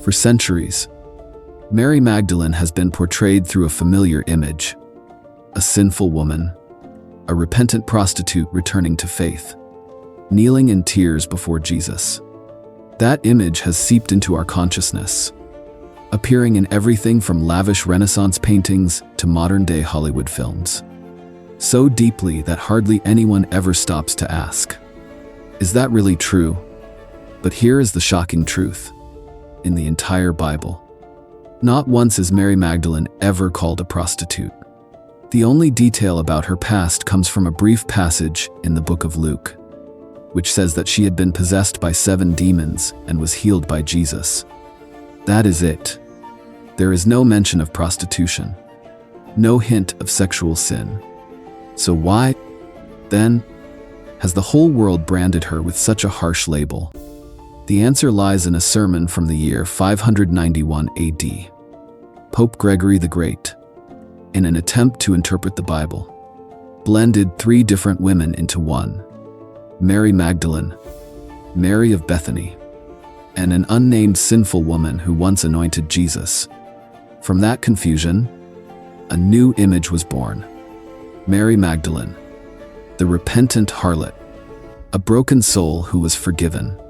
For centuries, Mary Magdalene has been portrayed through a familiar image: a sinful woman, a repentant prostitute returning to faith, kneeling in tears before Jesus. That image has seeped into our consciousness, appearing in everything from lavish Renaissance paintings to modern-day Hollywood films. So deeply that hardly anyone ever stops to ask, is that really true? But here is the shocking truth. In the entire Bible, not once is Mary Magdalene ever called a prostitute. The only detail about her past comes from a brief passage in the Book of Luke, which says that she had been possessed by 7 demons and was healed by Jesus. That is it. There is no mention of prostitution, no hint of sexual sin. So why, then, has the whole world branded her with such a harsh label? The answer lies in a sermon from the year 591 AD. Pope Gregory the Great, in an attempt to interpret the Bible, blended 3 different women into one: Mary Magdalene, Mary of Bethany, and an unnamed sinful woman who once anointed Jesus. From that confusion, a new image was born: Mary Magdalene, the repentant harlot, a broken soul who was forgiven.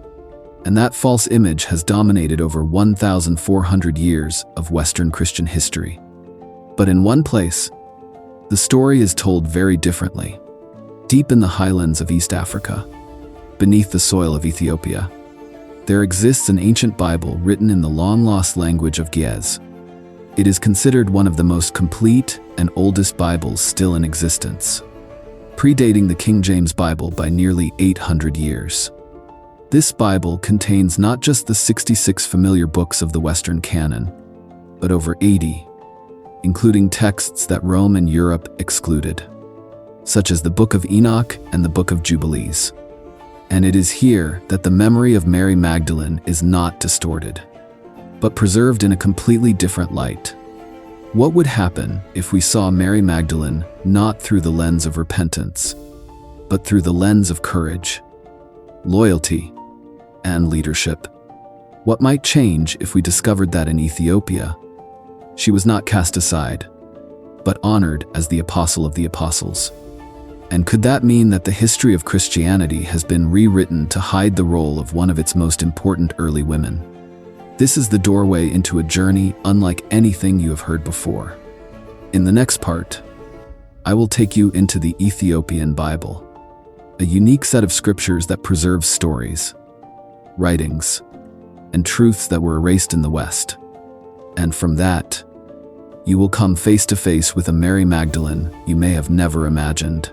And that false image has dominated over 1,400 years of Western Christian history. But in one place, the story is told very differently. Deep in the highlands of East Africa, beneath the soil of Ethiopia, there exists an ancient Bible written in the long-lost language of Ge'ez. It is considered one of the most complete and oldest Bibles still in existence, predating the King James Bible by nearly 800 years. This Bible contains not just the 66 familiar books of the Western canon, but over 80, including texts that Rome and Europe excluded, such as the Book of Enoch and the Book of Jubilees. And it is here that the memory of Mary Magdalene is not distorted, but preserved in a completely different light. What would happen if we saw Mary Magdalene not through the lens of repentance, but through the lens of courage, loyalty, and leadership? What might change if we discovered that in Ethiopia, she was not cast aside, but honored as the apostle of the apostles? And could that mean that the history of Christianity has been rewritten to hide the role of one of its most important early women? This is the doorway into a journey unlike anything you have heard before. In the next part, I will take you into the Ethiopian Bible, a unique set of scriptures that preserves stories, writings, and truths that were erased in the West. And from that, you will come face to face with a Mary Magdalene you may have never imagined.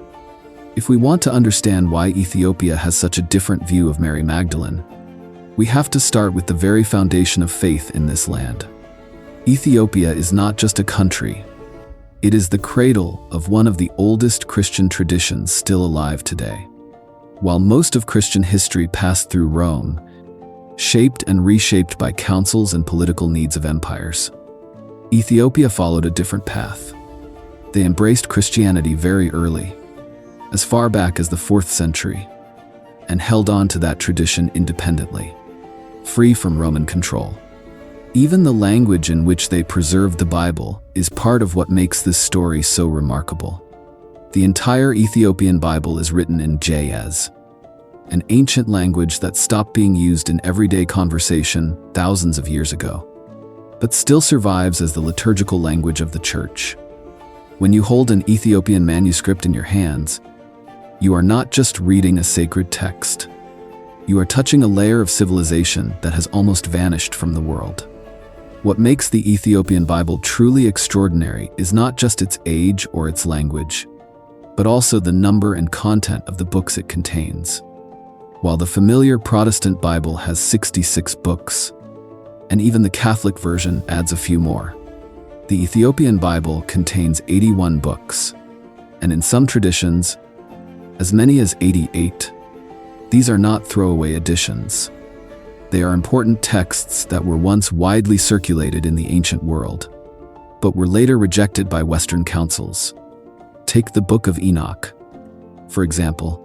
If we want to understand why Ethiopia has such a different view of Mary Magdalene, we have to start with the very foundation of faith in this land. Ethiopia is not just a country. It is the cradle of one of the oldest Christian traditions still alive today. While most of Christian history passed through Rome, shaped and reshaped by councils and political needs of empires, Ethiopia followed a different path. They embraced Christianity very early, as far back as the 4th century, and held on to that tradition independently, free from Roman control. Even the language in which they preserved the Bible is part of what makes this story so remarkable. The entire Ethiopian Bible is written in Ge'ez, an ancient language that stopped being used in everyday conversation thousands of years ago, but still survives as the liturgical language of the Church. When you hold an Ethiopian manuscript in your hands, you are not just reading a sacred text. You are touching a layer of civilization that has almost vanished from the world. What makes the Ethiopian Bible truly extraordinary is not just its age or its language, but also the number and content of the books it contains. While the familiar Protestant Bible has 66 books, and even the Catholic version adds a few more, the Ethiopian Bible contains 81 books, and in some traditions, as many as 88. These are not throwaway additions. They are important texts that were once widely circulated in the ancient world, but were later rejected by Western councils. Take the Book of Enoch, for example.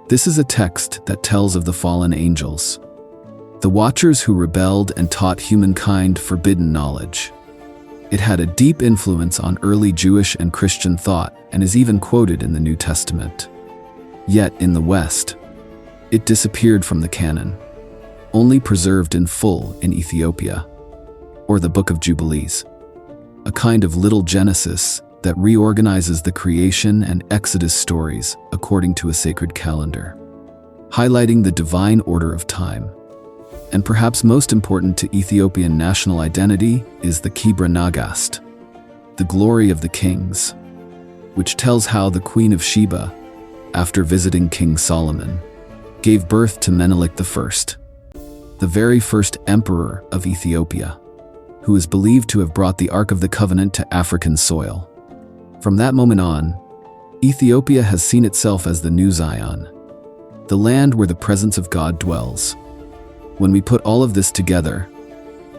This is a text that tells of the fallen angels, the Watchers who rebelled and taught humankind forbidden knowledge. It had a deep influence on early Jewish and Christian thought and is even quoted in the New Testament. Yet, in the West, it disappeared from the canon, only preserved in full in Ethiopia, or the Book of Jubilees, a kind of little Genesis that reorganizes the creation and Exodus stories according to a sacred calendar, highlighting the divine order of time. And perhaps most important to Ethiopian national identity is the Kibra Nagast, the glory of the kings, which tells how the Queen of Sheba, after visiting King Solomon, gave birth to Menelik I, the very first emperor of Ethiopia, who is believed to have brought the Ark of the Covenant to African soil. From that moment on, Ethiopia has seen itself as the New Zion, the land where the presence of God dwells. When we put all of this together,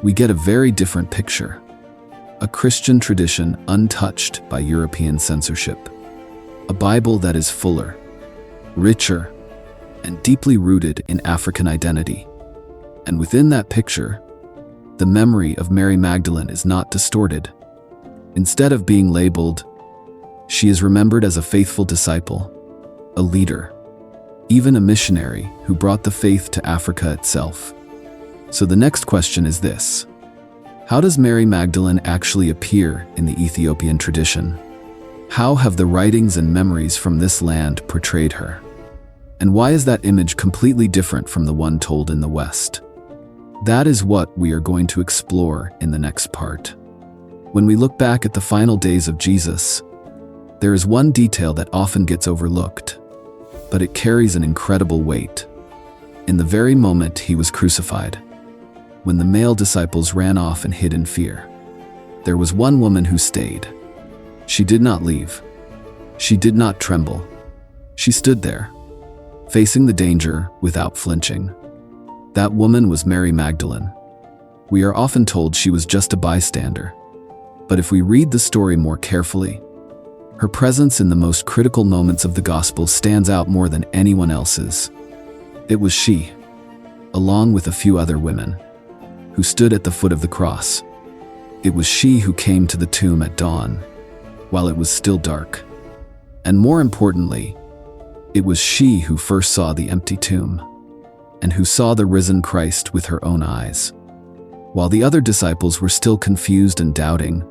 we get a very different picture. A Christian tradition untouched by European censorship. A Bible that is fuller, richer, and deeply rooted in African identity. And within that picture, the memory of Mary Magdalene is not distorted. Instead of being labeled, she is remembered as a faithful disciple, a leader, even a missionary who brought the faith to Africa itself. So the next question is this: how does Mary Magdalene actually appear in the Ethiopian tradition? How have the writings and memories from this land portrayed her? And why is that image completely different from the one told in the West? That is what we are going to explore in the next part. When we look back at the final days of Jesus, there is one detail that often gets overlooked, but it carries an incredible weight. In the very moment he was crucified, when the male disciples ran off and hid in fear, there was one woman who stayed. She did not leave. She did not tremble. She stood there, facing the danger without flinching. That woman was Mary Magdalene. We are often told she was just a bystander, but if we read the story more carefully, her presence in the most critical moments of the gospel stands out more than anyone else's. It was she, along with a few other women, who stood at the foot of the cross. It was she who came to the tomb at dawn, while it was still dark. And more importantly, it was she who first saw the empty tomb, and who saw the risen Christ with her own eyes. While the other disciples were still confused and doubting,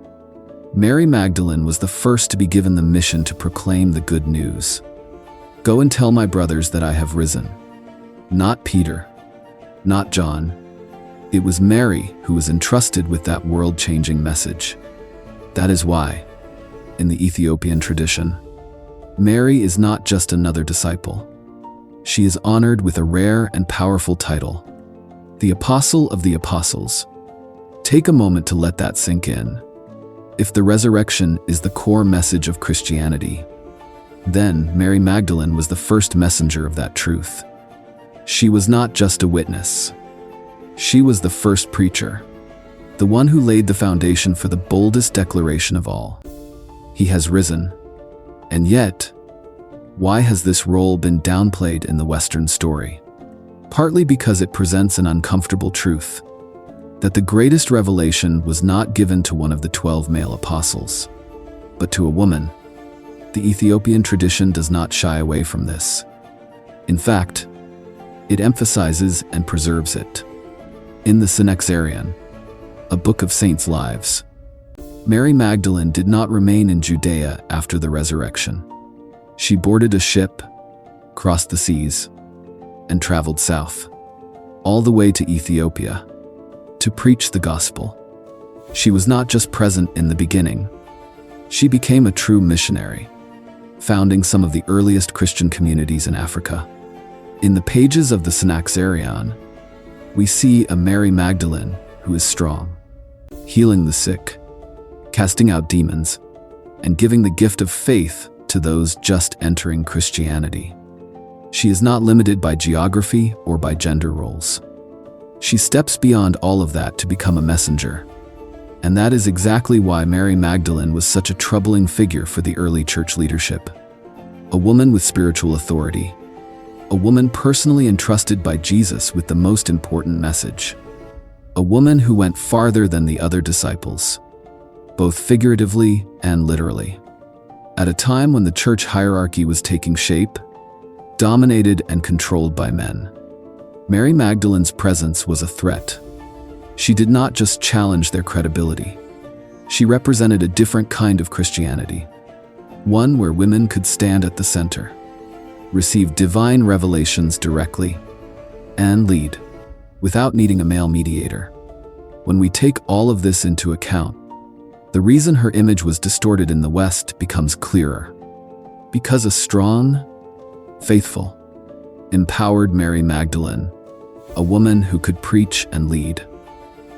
Mary Magdalene was the first to be given the mission to proclaim the good news. Go and tell my brothers that I have risen. Not Peter, not John. It was Mary who was entrusted with that world-changing message. That is why, in the Ethiopian tradition, Mary is not just another disciple. She is honored with a rare and powerful title, the Apostle of the Apostles. Take a moment to let that sink in. If the resurrection is the core message of Christianity, then Mary Magdalene was the first messenger of that truth. She was not just a witness. She was the first preacher, the one who laid the foundation for the boldest declaration of all. He has risen. And yet, why has this role been downplayed in the Western story? Partly because it presents an uncomfortable truth, that the greatest revelation was not given to one of the 12 male apostles, but to a woman. The Ethiopian tradition does not shy away from this. In fact, it emphasizes and preserves it. In the Synaxarion, a book of saints' lives, Mary Magdalene did not remain in Judea after the resurrection. She boarded a ship, crossed the seas, and traveled south, all the way to Ethiopia, to preach the gospel. She was not just present in the beginning. She became a true missionary, founding some of the earliest Christian communities in Africa. In the pages of the Synaxarion, we see a Mary Magdalene who is strong, healing the sick, casting out demons, and giving the gift of faith to those just entering Christianity. She is not limited by geography or by gender roles. She steps beyond all of that to become a messenger. And that is exactly why Mary Magdalene was such a troubling figure for the early church leadership. A woman with spiritual authority, a woman personally entrusted by Jesus with the most important message. A woman who went farther than the other disciples, both figuratively and literally. At a time when the church hierarchy was taking shape, dominated and controlled by men, Mary Magdalene's presence was a threat. She did not just challenge their credibility. She represented a different kind of Christianity, one where women could stand at the center, receive divine revelations directly, and lead, without needing a male mediator. When we take all of this into account, the reason her image was distorted in the West becomes clearer. Because a strong, faithful, empowered Mary Magdalene, a woman who could preach and lead,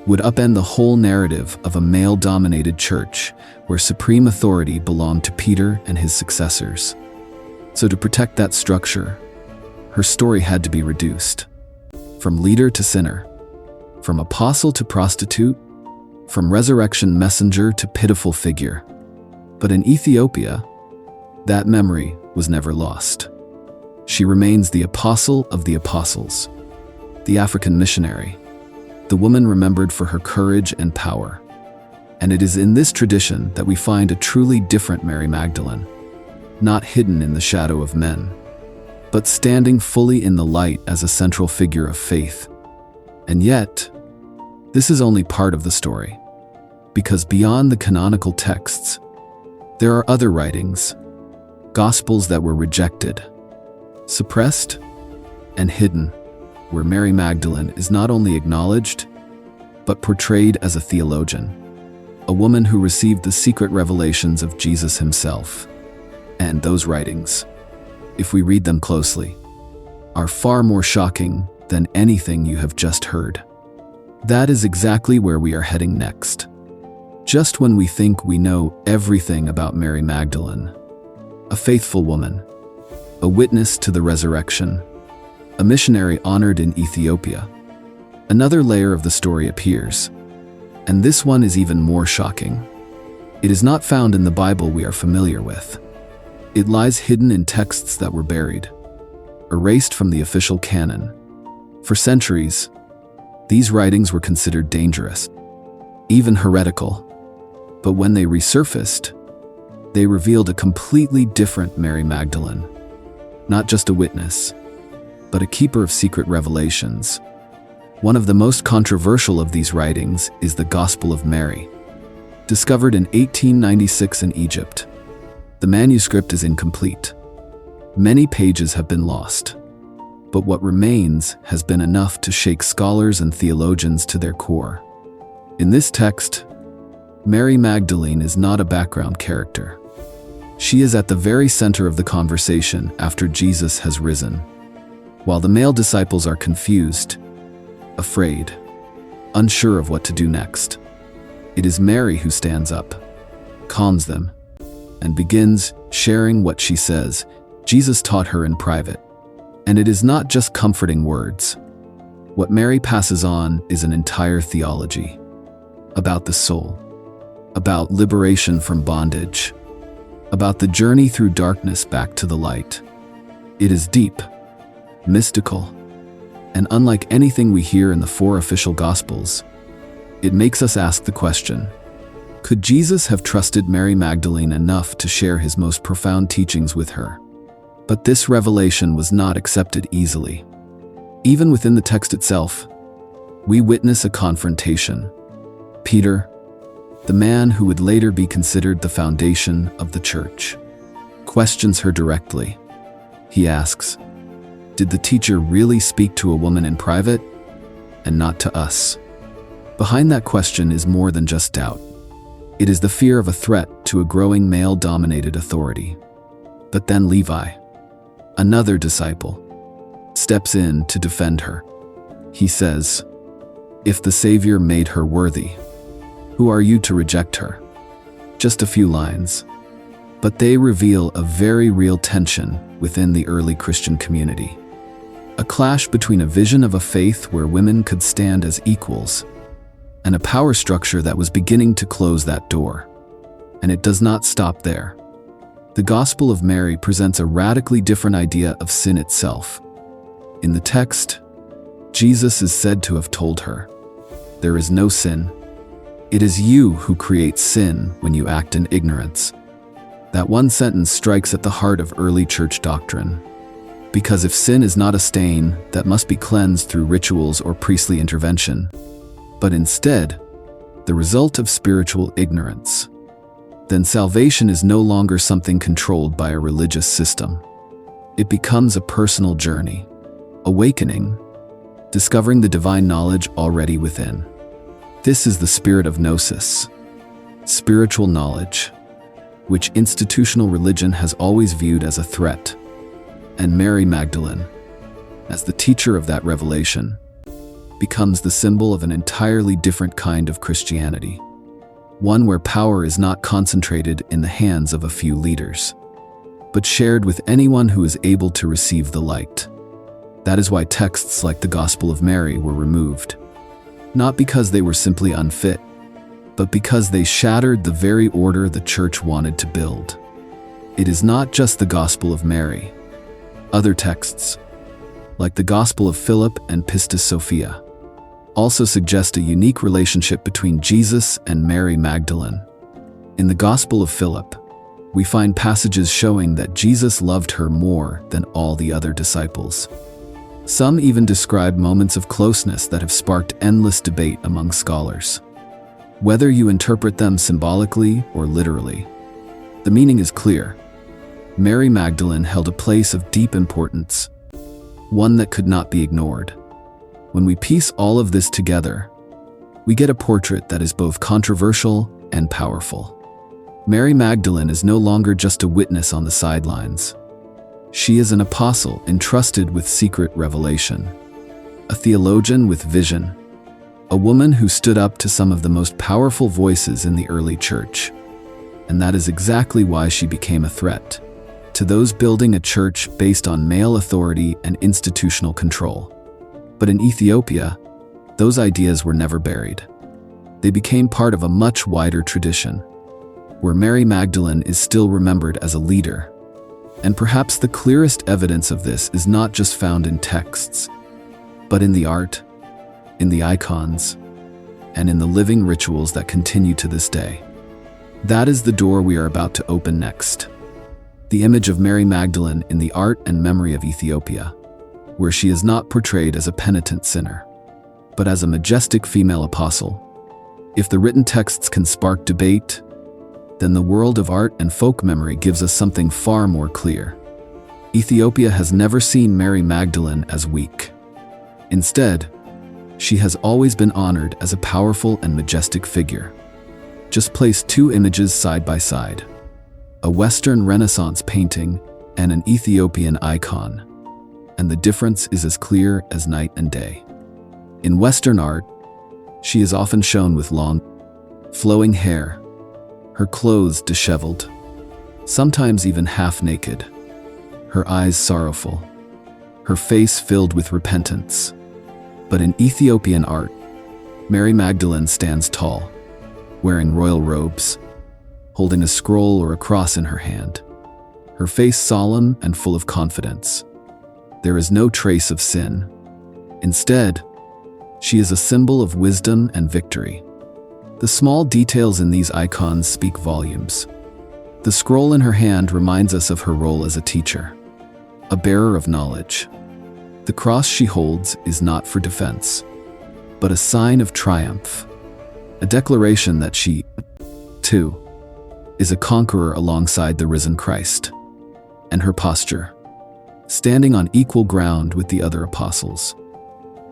would upend the whole narrative of a male-dominated church where supreme authority belonged to Peter and his successors. So to protect that structure, her story had to be reduced. From leader to sinner, from apostle to prostitute, from resurrection messenger to pitiful figure. But in Ethiopia, that memory was never lost. She remains the apostle of the apostles, the African missionary, the woman remembered for her courage and power. And it is in this tradition that we find a truly different Mary Magdalene, not hidden in the shadow of men, but standing fully in the light as a central figure of faith. And yet, this is only part of the story, because beyond the canonical texts, there are other writings, gospels that were rejected, suppressed, and hidden, where Mary Magdalene is not only acknowledged, but portrayed as a theologian, a woman who received the secret revelations of Jesus himself. And those writings, if we read them closely, are far more shocking than anything you have just heard. That is exactly where we are heading next. Just when we think we know everything about Mary Magdalene, a faithful woman, a witness to the resurrection, a missionary honored in Ethiopia, another layer of the story appears. And this one is even more shocking. It is not found in the Bible we are familiar with. It lies hidden in texts that were buried, erased from the official canon. For centuries, these writings were considered dangerous, even heretical. But when they resurfaced, they revealed a completely different Mary Magdalene. Not just a witness, but a keeper of secret revelations. One of the most controversial of these writings is the Gospel of Mary, discovered in 1896 in Egypt. The manuscript is incomplete. Many pages have been lost, but what remains has been enough to shake scholars and theologians to their core. In this text, Mary Magdalene is not a background character. She is at the very center of the conversation after Jesus has risen. While the male disciples are confused, afraid, unsure of what to do next, it is Mary who stands up, calms them, and begins sharing what she says Jesus taught her in private. And it is not just comforting words. What Mary passes on is an entire theology about the soul, about liberation from bondage, about the journey through darkness back to the light. It is deep, mystical, and unlike anything we hear in the four official Gospels, it makes us ask the question, could Jesus have trusted Mary Magdalene enough to share his most profound teachings with her? But this revelation was not accepted easily. Even within the text itself, we witness a confrontation. Peter, the man who would later be considered the foundation of the church, questions her directly. He asks, "Did the teacher really speak to a woman in private and not to us?" Behind that question is more than just doubt. It is the fear of a threat to a growing male-dominated authority. But then Levi, another disciple, steps in to defend her. He says, "If the Savior made her worthy, who are you to reject her?" Just a few lines, but they reveal a very real tension within the early Christian community. A clash between a vision of a faith where women could stand as equals and a power structure that was beginning to close that door. And it does not stop there. The Gospel of Mary presents a radically different idea of sin itself. In the text, Jesus is said to have told her, "There is no sin. It is you who create sin when you act in ignorance." That one sentence strikes at the heart of early church doctrine. Because if sin is not a stain that must be cleansed through rituals or priestly intervention, but instead the result of spiritual ignorance, then salvation is no longer something controlled by a religious system. It becomes a personal journey, awakening, discovering the divine knowledge already within. This is the spirit of gnosis, spiritual knowledge, which institutional religion has always viewed as a threat. And Mary Magdalene, as the teacher of that revelation, becomes the symbol of an entirely different kind of Christianity, one where power is not concentrated in the hands of a few leaders, but shared with anyone who is able to receive the light. That is why texts like the Gospel of Mary were removed, not because they were simply unfit, but because they shattered the very order the Church wanted to build. It is not just the Gospel of Mary. Other texts, like the Gospel of Philip and Pistis Sophia, also suggest a unique relationship between Jesus and Mary Magdalene. In the Gospel of Philip, we find passages showing that Jesus loved her more than all the other disciples. Some even describe moments of closeness that have sparked endless debate among scholars. Whether you interpret them symbolically or literally, the meaning is clear. Mary Magdalene held a place of deep importance, one that could not be ignored. When we piece all of this together, we get a portrait that is both controversial and powerful. Mary Magdalene is no longer just a witness on the sidelines. She is an apostle entrusted with secret revelation, a theologian with vision, a woman who stood up to some of the most powerful voices in the early church. And that is exactly why she became a threat to those building a church based on male authority and institutional control. But in Ethiopia, those ideas were never buried. They became part of a much wider tradition, where Mary Magdalene is still remembered as a leader. And perhaps the clearest evidence of this is not just found in texts, but in the art, in the icons, and in the living rituals that continue to this day. That is the door we are about to open next. The image of Mary Magdalene in the art and memory of Ethiopia, where she is not portrayed as a penitent sinner, but as a majestic female apostle. If the written texts can spark debate, then the world of art and folk memory gives us something far more clear. Ethiopia has never seen Mary Magdalene as weak. Instead, she has always been honored as a powerful and majestic figure. Just place two images side by side, a Western Renaissance painting and an Ethiopian icon, and the difference is as clear as night and day. In Western art, she is often shown with long, flowing hair, her clothes disheveled, sometimes even half naked, her eyes sorrowful, her face filled with repentance. But in Ethiopian art, Mary Magdalene stands tall, wearing royal robes, holding a scroll or a cross in her hand, her face solemn and full of confidence. There is no trace of sin. Instead, she is a symbol of wisdom and victory. The small details in these icons speak volumes. The scroll in her hand reminds us of her role as a teacher, a bearer of knowledge. The cross she holds is not for defense, but a sign of triumph, a declaration that she, too, is a conqueror alongside the risen Christ. And her posture, standing on equal ground with the other apostles,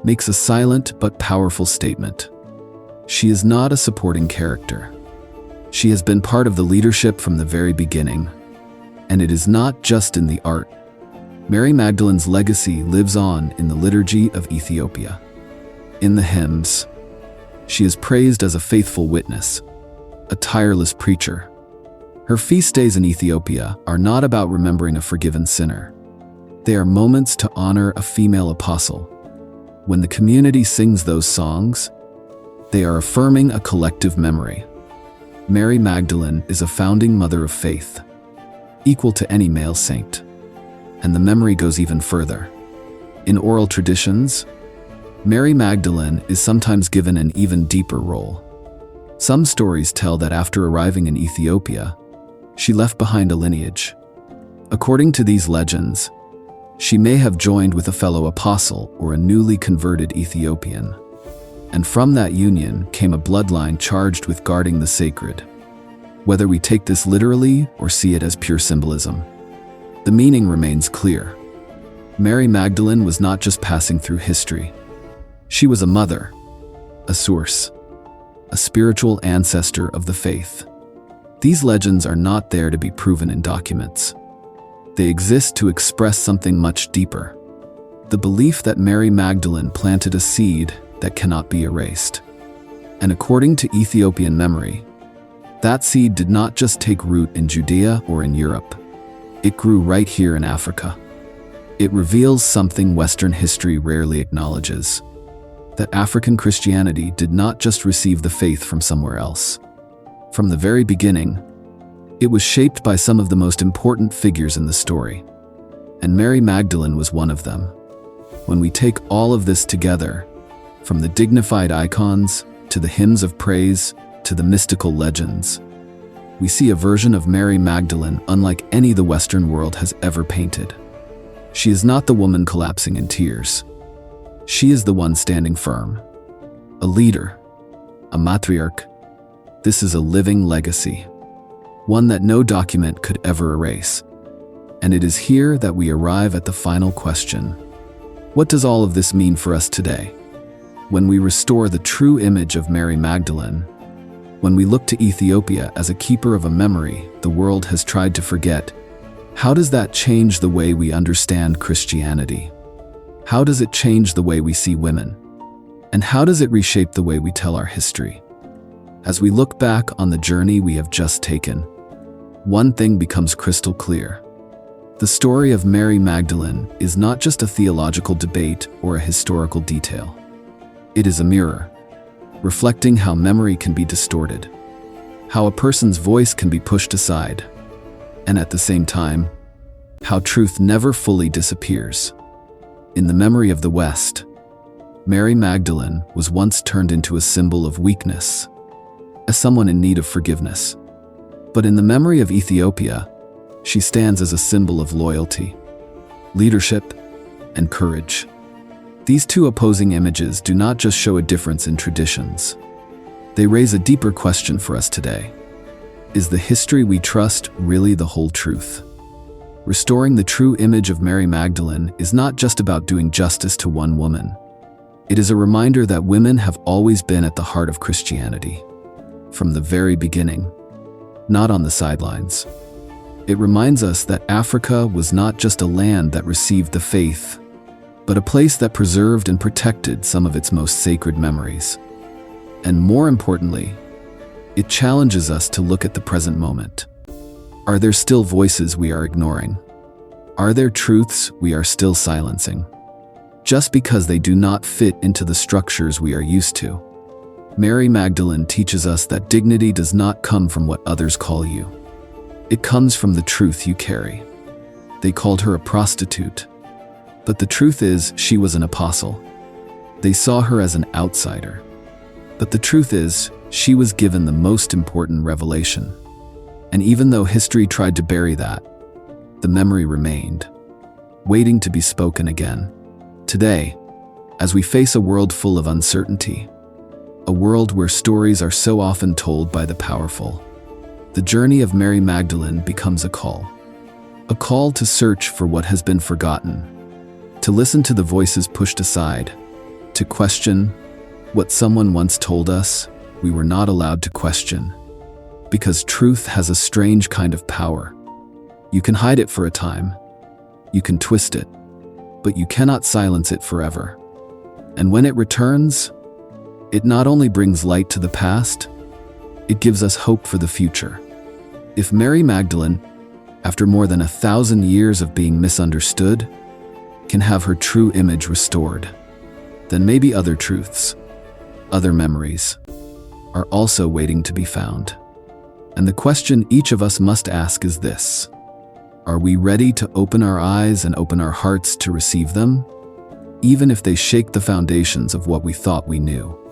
makes a silent but powerful statement. She is not a supporting character. She has been part of the leadership from the very beginning, and it is not just in the art. Mary Magdalene's legacy lives on in the liturgy of Ethiopia. In the hymns, she is praised as a faithful witness, a tireless preacher. Her feast days in Ethiopia are not about remembering a forgiven sinner. They are moments to honor a female apostle. When the community sings those songs, they are affirming a collective memory. Mary Magdalene is a founding mother of faith, equal to any male saint. And the memory goes even further. In oral traditions, Mary Magdalene is sometimes given an even deeper role. Some stories tell that after arriving in Ethiopia, she left behind a lineage. According to these legends, she may have joined with a fellow apostle or a newly converted Ethiopian. And from that union came a bloodline charged with guarding the sacred. Whether we take this literally or see it as pure symbolism, the meaning remains clear. Mary Magdalene was not just passing through history. She was a mother, a source, a spiritual ancestor of the faith. These legends are not there to be proven in documents. They exist to express something much deeper: the belief that Mary Magdalene planted a seed that cannot be erased. And according to Ethiopian memory, that seed did not just take root in Judea or in Europe. It grew right here in Africa. It reveals something Western history rarely acknowledges: that African Christianity did not just receive the faith from somewhere else. From the very beginning, it was shaped by some of the most important figures in the story, and Mary Magdalene was one of them. When we take all of this together, from the dignified icons to the hymns of praise to the mystical legends, we see a version of Mary Magdalene unlike any the Western world has ever painted. She is not the woman collapsing in tears. She is the one standing firm, a leader, a matriarch. This is a living legacy, one that no document could ever erase. And it is here that we arrive at the final question: what does all of this mean for us today? When we restore the true image of Mary Magdalene, when we look to Ethiopia as a keeper of a memory the world has tried to forget, how does that change the way we understand Christianity? How does it change the way we see women? And how does it reshape the way we tell our history? As we look back on the journey we have just taken, one thing becomes crystal clear. The story of Mary Magdalene is not just a theological debate or a historical detail. It is a mirror, reflecting how memory can be distorted, how a person's voice can be pushed aside, and at the same time, how truth never fully disappears. In the memory of the West, Mary Magdalene was once turned into a symbol of weakness, as someone in need of forgiveness. But in the memory of Ethiopia, she stands as a symbol of loyalty, leadership, and courage. These two opposing images do not just show a difference in traditions. They raise a deeper question for us today. Is the history we trust really the whole truth? Restoring the true image of Mary Magdalene is not just about doing justice to one woman. It is a reminder that women have always been at the heart of Christianity, from the very beginning, not on the sidelines. It reminds us that Africa was not just a land that received the faith, but a place that preserved and protected some of its most sacred memories. And more importantly, it challenges us to look at the present moment. Are there still voices we are ignoring? Are there truths we are still silencing, just because they do not fit into the structures we are used to? Mary Magdalene teaches us that dignity does not come from what others call you. It comes from the truth you carry. They called her a prostitute, but the truth is she was an apostle. They saw her as an outsider, but the truth is she was given the most important revelation. And even though history tried to bury that, the memory remained, waiting to be spoken again. Today, as we face a world full of uncertainty, a world where stories are so often told by the powerful, the journey of Mary Magdalene becomes a call to search for what has been forgotten, to listen to the voices pushed aside, to question what someone once told us we were not allowed to question. Because truth has a strange kind of power. You can hide it for a time, you can twist it, but you cannot silence it forever. And when it returns, it not only brings light to the past, it gives us hope for the future. If Mary Magdalene, after more than 1,000 years of being misunderstood, can have her true image restored, then maybe other truths, other memories, are also waiting to be found. And the question each of us must ask is this: are we ready to open our eyes and open our hearts to receive them? even if they shake the foundations of what we thought we knew.